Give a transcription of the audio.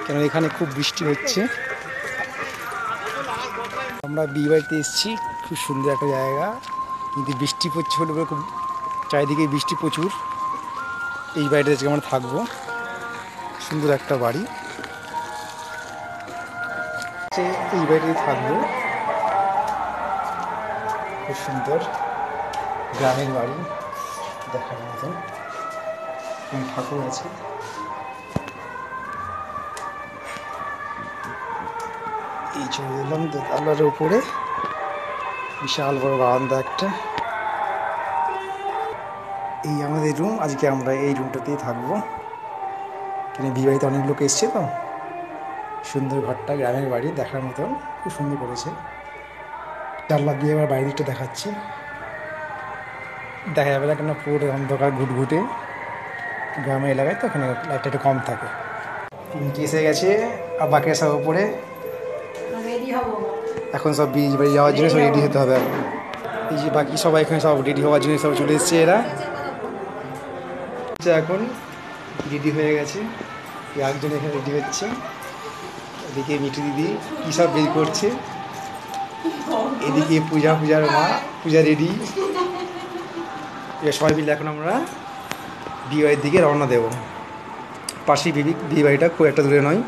কেন এখানে খুব বৃষ্টি হচ্ছে। আমরা বিয়ে বাড়িতে এসেছি, খুব সুন্দর একটা জায়গা, কিন্তু বৃষ্টি পড়ছে বলে খুব চারিদিকে বৃষ্টি প্রচুর। এই বাড়িতে আজকে আমরা থাকবো, সুন্দর একটা বাড়ি, এই বাড়িতেই থাকবো। খুব সুন্দর গ্রামের বাড়ি দেখার মতন, ঠাকুর আছে। এই চলে এলাম দোতলার উপরে, বিশাল বড় বারান্দা একটা। এই আমাদের রুম, আজকে আমরা এই রুমটাতেই থাকবো। কিন্তু বিয়ে বাড়িতে অনেক লোক এসছে তো, সুন্দর ঘরটা, গ্রামের বাড়ি দেখার মতন, খুব সুন্দর করেছে। জানলা দিয়ে এবার বাইরের দিকটা দেখাচ্ছে, দেখা যাবে না কেন পুরো অন্ধকার ঘুটঘুটে, গ্রামের এলাকায় তো ওখানে লাইটটা একটু কম থাকে। পিঙ্কি এসে গেছে আর বাকিরা সব উপরে। এখন সব বিয়ে বাড়ি যাওয়ার জন্য সব রেডি হতে হবে। এখন এই যে বাকি সবাই এখানে সব রেডি হওয়ার জন্য সব চলে এসছে এরা। এখন রেডি হয়ে গেছে, একজন এখানে রেডি হচ্ছে, এদিকে মিঠু দিদি কী সব বের করছে, এদিকে পূজার মা, পূজা রেডি। এবার সবাই মিলে এখন আমরা বিয়ে বাড়ির দিকে রওনা দেবো। পাশেই বিয়ে বাড়িটা, খুব একটা দূরে নয়।